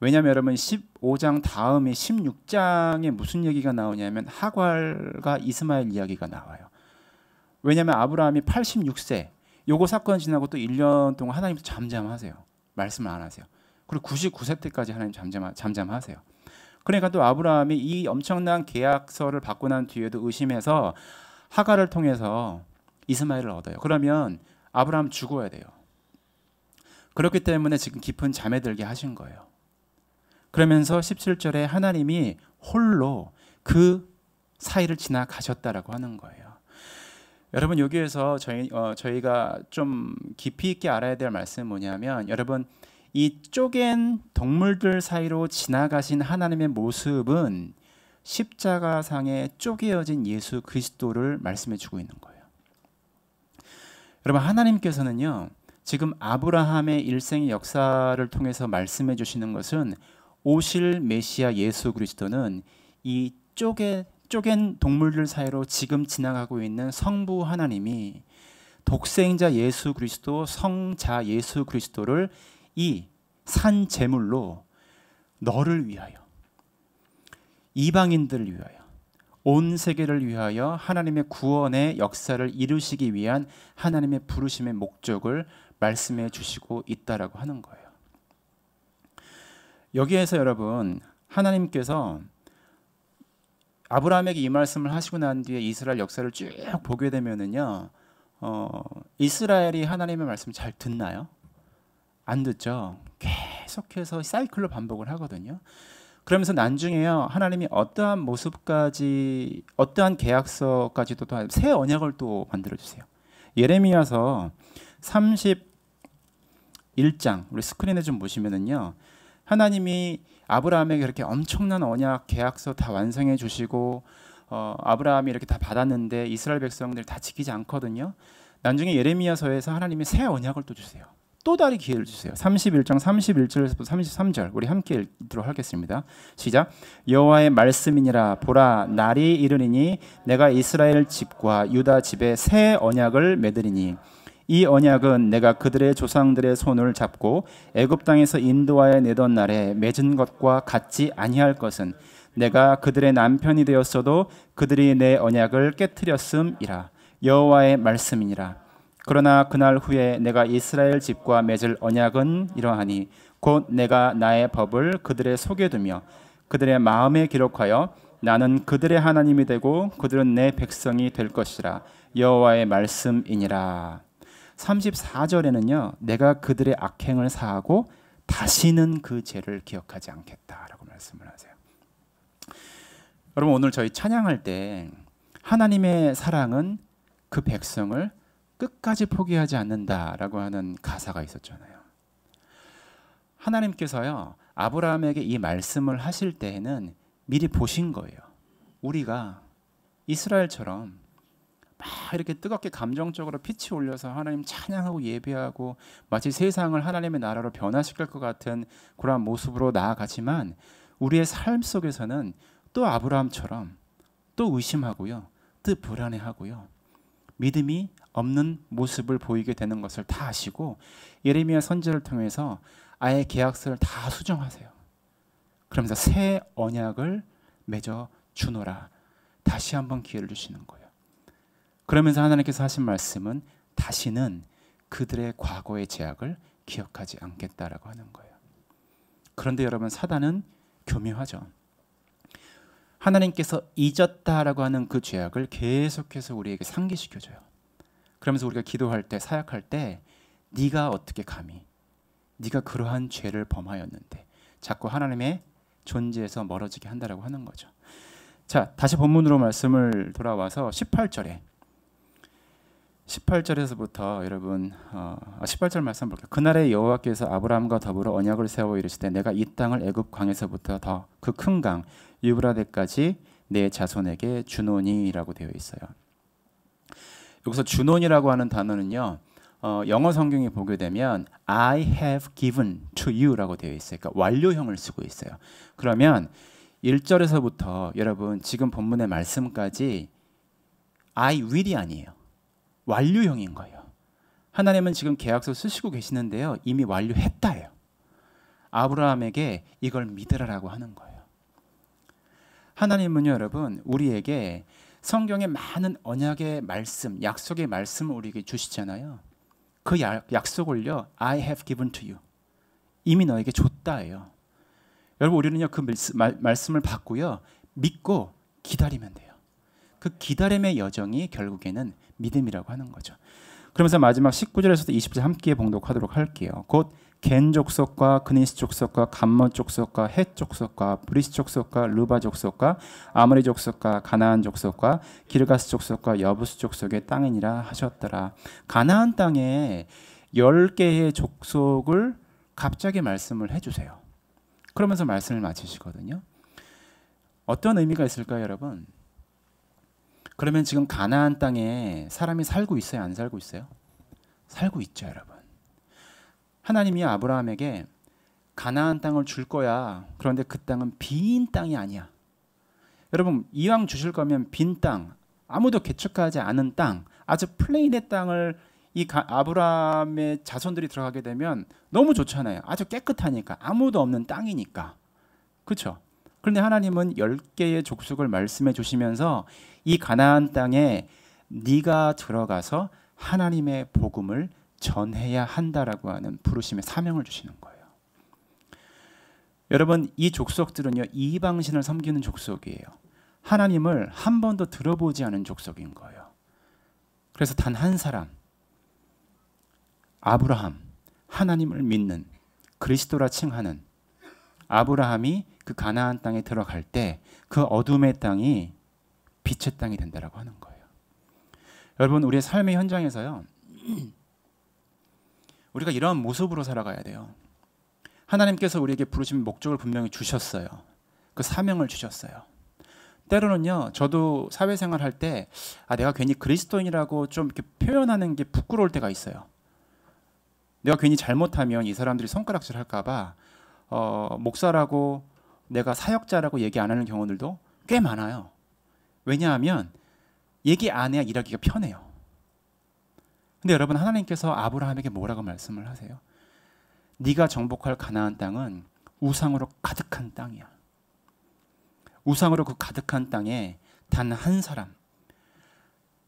왜냐하면 여러분 15장 다음에 16장에 무슨 얘기가 나오냐면 하갈과 이스마엘 이야기가 나와요. 왜냐하면 아브라함이 86세 요거 사건 지나고 또 1년 동안 하나님께서 잠잠하세요. 말씀을 안 하세요. 그리고 99세 때까지 하나님 잠잠하세요. 그러니까 또 아브라함이 이 엄청난 계약서를 받고 난 뒤에도 의심해서 하갈을 통해서 이스마엘을 얻어요. 그러면 아브라함 죽어야 돼요. 그렇기 때문에 지금 깊은 잠에 들게 하신 거예요. 그러면서 17절에 하나님이 홀로 그 사이를 지나가셨다라고 하는 거예요. 여러분 여기에서 저희가 좀 깊이 있게 알아야 될 말씀은 뭐냐면, 여러분 이 쪼갠 동물들 사이로 지나가신 하나님의 모습은 십자가상에 쪼개어진 예수 그리스도를 말씀해 주고 있는 거예요. 여러분 하나님께서는요, 지금 아브라함의 일생의 역사를 통해서 말씀해 주시는 것은 오실 메시아 예수 그리스도는 이 쪼갠 동물들 사이로 지금 지나가고 있는 성부 하나님이 독생자 예수 그리스도, 성자 예수 그리스도를 이 산 제물로 너를 위하여, 이방인들을 위하여, 온 세계를 위하여 하나님의 구원의 역사를 이루시기 위한 하나님의 부르심의 목적을 말씀해 주시고 있다라고 하는 거예요. 여기에서 여러분 하나님께서 아브라함에게 이 말씀을 하시고 난 뒤에 이스라엘 역사를 쭉 보게 되면은요, 이스라엘이 하나님의 말씀 잘 듣나요? 안 듣죠. 계속해서 사이클로 반복을 하거든요. 그러면서 나중에요, 하나님이 어떠한 모습까지, 어떠한 계약서까지도 또 새 언약을 또 만들어 주세요. 예레미야서 31장 우리 스크린에 좀 보시면은요, 하나님이 아브라함에게 이렇게 엄청난 언약 계약서 다 완성해 주시고 아브라함이 이렇게 다 받았는데 이스라엘 백성들이 다 지키지 않거든요. 나중에 예레미야서에서 하나님이 새 언약을 또 주세요. 또 다른 기회를 주세요. 31장 31절에서 33절 우리 함께 읽도록 하겠습니다. 시작. 여호와의 말씀이니라. 보라, 날이 이르리니 내가 이스라엘 집과 유다 집에 새 언약을 맺으리니 이 언약은 내가 그들의 조상들의 손을 잡고 애굽 땅에서 인도하여 내던 날에 맺은 것과 같지 아니할 것은 내가 그들의 남편이 되었어도 그들이 내 언약을 깨뜨렸음이라. 여호와의 말씀이니라. 그러나 그날 후에 내가 이스라엘 집과 맺을 언약은 이러하니 곧 내가 나의 법을 그들의 속에 두며 그들의 마음에 기록하여 나는 그들의 하나님이 되고 그들은 내 백성이 될 것이라. 여호와의 말씀이니라. 34절에는요, 내가 그들의 악행을 사하고 다시는 그 죄를 기억하지 않겠다라고 말씀을 하세요. 여러분 오늘 저희 찬양할 때 하나님의 사랑은 그 백성을 끝까지 포기하지 않는다라고 하는 가사가 있었잖아요. 하나님께서요, 아브라함에게 이 말씀을 하실 때에는 미리 보신 거예요. 우리가 이스라엘처럼 막 이렇게 뜨겁게 감정적으로 피치 올려서 하나님 찬양하고 예배하고 마치 세상을 하나님의 나라로 변화시킬 것 같은 그러한 모습으로 나아가지만 우리의 삶 속에서는 또 아브라함처럼 또 의심하고요, 또 불안해하고요, 믿음이 없는 모습을 보이게 되는 것을 다 아시고 예레미야 선지자를 통해서 아예 계약서를 다 수정하세요. 그러면서 새 언약을 맺어 주노라. 다시 한번 기회를 주시는 거예요. 그러면서 하나님께서 하신 말씀은 다시는 그들의 과거의 죄악을 기억하지 않겠다라고 하는 거예요. 그런데 여러분 사단은 교묘하죠. 하나님께서 잊었다라고 하는 그 죄악을 계속해서 우리에게 상기시켜줘요. 그러면서 우리가 기도할 때, 사역할 때 네가 어떻게 감히, 네가 그러한 죄를 범하였는데 자꾸 하나님의 존재에서 멀어지게 한다라고 하는 거죠. 자, 다시 본문으로 말씀을 돌아와서 18절에서부터 여러분 18절 말씀 볼게요. 그날에 여호와께서 아브라함과 더불어 언약을 세워 이르시되 내가 이 땅을 애굽 강에서부터 더 그 큰 강 유브라데까지 내 자손에게 주노니라고 되어 있어요. 여기서 주노니라고 하는 단어는요, 영어 성경에 보게 되면 I have given to you라고 되어 있어요. 그러니까 완료형을 쓰고 있어요. 그러면 1절에서부터 여러분 지금 본문의 말씀까지 I will이 아니에요. 완료형인 거예요. 하나님은 지금 계약서 쓰시고 계시는데요, 이미 완료했다예요. 아브라함에게 이걸 믿으라라고 하는 거예요. 하나님은요, 여러분 우리에게 성경의 많은 언약의 말씀, 약속의 말씀을 우리에게 주시잖아요. 그 약속을요, I have given to you. 이미 너에게 줬다예요. 여러분 우리는요 그 말씀을 받고요 믿고 기다리면 돼요. 그 기다림의 여정이 결국에는 믿음이라고 하는 거죠. 그러면서 마지막 19절에서도 20절 함께 봉독하도록 할게요. 곧 겐 족속과 그니스 족속과 감몬 족속과 헷 족속과 브리스 족속과 르바 족속과 아모리 족속과 가나안 족속과 기르가스 족속과 여부스 족속의 땅이니라 하셨더라. 가나안 땅에 10개의 족속을 갑자기 말씀을 해주세요. 그러면서 말씀을 마치시거든요. 어떤 의미가 있을까요, 여러분? 그러면 지금 가나안 땅에 사람이 살고 있어요, 안 살고 있어요? 살고 있죠, 여러분. 하나님이 아브라함에게 가나안 땅을 줄 거야. 그런데 그 땅은 빈 땅이 아니야. 여러분 이왕 주실 거면 빈 땅, 아무도 개척하지 않은 땅, 아주 플레인의 땅을 이 아브라함의 자손들이 들어가게 되면 너무 좋잖아요. 아주 깨끗하니까, 아무도 없는 땅이니까. 그렇죠? 그런데 하나님은 10개의 족속을 말씀해 주시면서 이 가나안 땅에 네가 들어가서 하나님의 복음을 전해야 한다라고 하는 부르심의 사명을 주시는 거예요. 여러분 이 족속들은요 이방신을 섬기는 족속이에요. 하나님을 한 번도 들어보지 않은 족속인 거예요. 그래서 단 한 사람, 아브라함, 하나님을 믿는 그리스도라 칭하는 아브라함이 그 가나안 땅에 들어갈 때 그 어둠의 땅이 빛의 땅이 된다라고 하는 거예요. 여러분 우리의 삶의 현장에서요 우리가 이러한 모습으로 살아가야 돼요. 하나님께서 우리에게 부르신 목적을 분명히 주셨어요. 그 사명을 주셨어요. 때로는요 저도 사회생활 할 때 내가 괜히 그리스도인이라고 좀 이렇게 표현하는 게 부끄러울 때가 있어요. 내가 괜히 잘못하면 이 사람들이 손가락질 할까 봐 목사라고 내가 사역자라고 얘기 안 하는 경우들도 꽤 많아요. 왜냐하면 얘기 안 해야 일하기가 편해요. 근데 여러분 하나님께서 아브라함에게 뭐라고 말씀을 하세요? 네가 정복할 가나안 땅은 우상으로 가득한 땅이야. 우상으로 그 가득한 땅에 단 한 사람,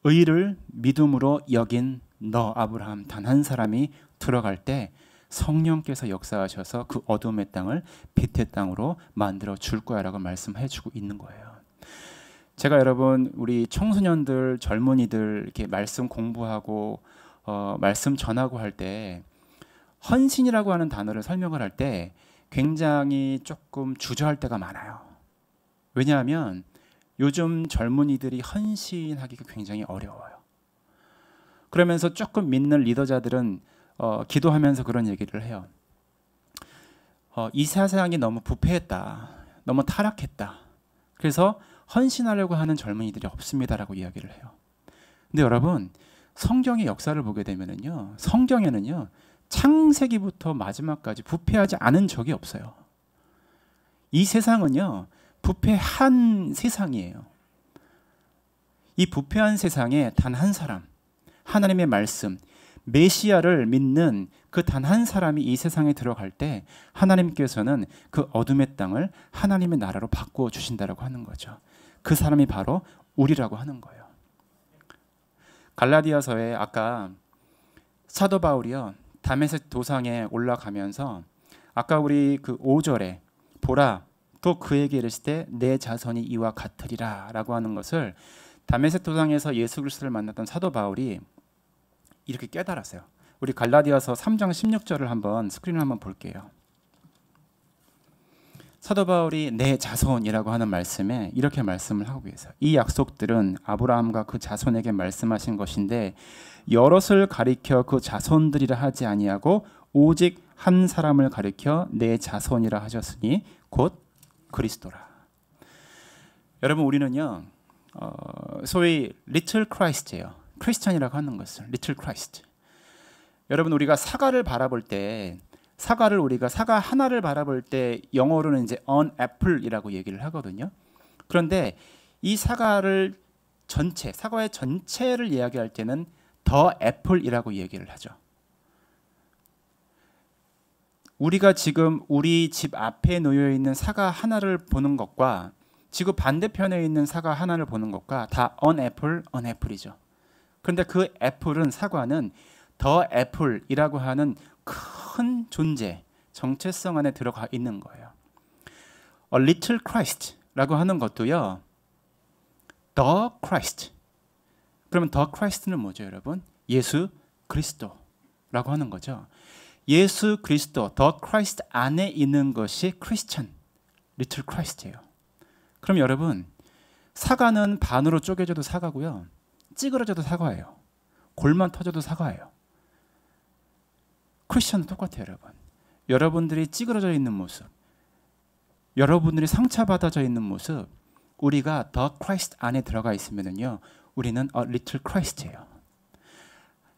의를 믿음으로 여긴 너 아브라함 단 한 사람이 들어갈 때 성령께서 역사하셔서 그 어둠의 땅을 빛의 땅으로 만들어 줄 거야라고 말씀해 주고 있는 거예요. 제가 여러분 우리 청소년들, 젊은이들 이렇게 말씀 공부하고 말씀 전하고 할 때 헌신이라고 하는 단어를 설명을 할 때 굉장히 조금 주저할 때가 많아요. 왜냐하면 요즘 젊은이들이 헌신하기가 굉장히 어려워요. 그러면서 조금 믿는 리더자들은 기도하면서 그런 얘기를 해요. 이 세상이 너무 부패했다. 너무 타락했다. 그래서 헌신하려고 하는 젊은이들이 없습니다라고 이야기를 해요. 근데 여러분 성경의 역사를 보게 되면은요, 성경에는요 창세기부터 마지막까지 부패하지 않은 적이 없어요. 이 세상은요 부패한 세상이에요. 이 부패한 세상에 단 한 사람, 하나님의 말씀, 메시아를 믿는 그 단 한 사람이 이 세상에 들어갈 때 하나님께서는 그 어둠의 땅을 하나님의 나라로 바꾸어 주신다라고 하는 거죠. 그 사람이 바로 우리라고 하는 거예요. 갈라디아서에 아까 사도 바울이요 다메섹 도상에 올라가면서 아까 우리 그 5절에 보라 또 그에게 이르실 때 내 자손이 이와 같으리라 라고 하는 것을 다메섹 도상에서 예수 그리스도를 만났던 사도 바울이 이렇게 깨달았어요. 우리 갈라디아서 3장 16절을 한번 스크린을 한번 볼게요. 사도 바울이 내 자손이라고 하는 말씀에 이렇게 말씀을 하고 계세요. 이 약속들은 아브라함과 그 자손에게 말씀하신 것인데 여럿을 가리켜 그 자손들이라 하지 아니하고 오직 한 사람을 가리켜 내 자손이라 하셨으니 곧 그리스도라. 여러분 우리는요 소위 리틀 크라이스트예요. 크리스찬이라고 하는 것을 리틀 크라이스트. 여러분 우리가 사과를 바라볼 때 사과를 우리가 사과 하나를 바라볼 때 영어로는 이제 an apple이라고 얘기를 하거든요. 그런데 이 사과를 전체, 사과의 전체를 이야기할 때는 the apple이라고 얘기를 하죠. 우리가 지금 우리 집 앞에 놓여 있는 사과 하나를 보는 것과 지구 반대편에 있는 사과 하나를 보는 것과 다 an apple이죠. 그런데 그 애플은 사과는 the apple이라고 하는 큰 존재, 정체성 안에 들어가 있는 거예요. A little Christ라고 하는 것도요. The Christ. 그러면 The Christ는 뭐죠, 여러분? 예수 그리스도라고 하는 거죠. 예수 그리스도, The Christ 안에 있는 것이 Christian, little Christ예요. 그럼 여러분, 사과는 반으로 쪼개져도 사과고요. 찌그러져도 사과예요. 골만 터져도 사과예요. 크리스천은 똑같아요, 여러분. 여러분들이 찌그러져 있는 모습, 여러분들이 상처받아져 있는 모습, 우리가 The Christ 안에 들어가 있으면요, 우리는 a little Christ예요.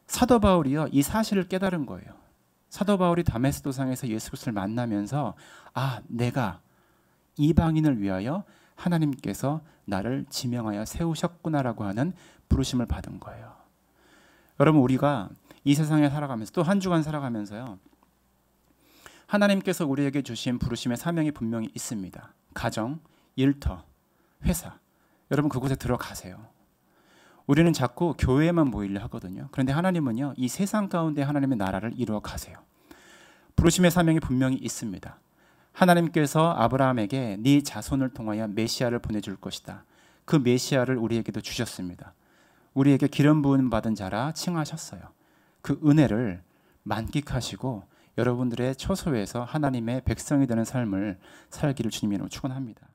사도 바울이요, 이 사실을 깨달은 거예요. 사도 바울이 다메스 도상에서 예수 그리스도를 만나면서 내가 이방인을 위하여 하나님께서 나를 지명하여 세우셨구나라고 하는 부르심을 받은 거예요. 여러분, 우리가 이 세상에 살아가면서 또 한 주간 살아가면서요, 하나님께서 우리에게 주신 부르심의 사명이 분명히 있습니다. 가정, 일터, 회사, 여러분 그곳에 들어가세요. 우리는 자꾸 교회에만 모이려 하거든요. 그런데 하나님은요, 이 세상 가운데 하나님의 나라를 이루어 가세요. 부르심의 사명이 분명히 있습니다. 하나님께서 아브라함에게 네 자손을 통하여 메시아를 보내줄 것이다. 그 메시아를 우리에게도 주셨습니다. 우리에게 기름 부음 받은 자라 칭하셨어요. 그 은혜를 만끽하시고 여러분들의 처소에서 하나님의 백성이 되는 삶을 살기를 주님으로 축원합니다.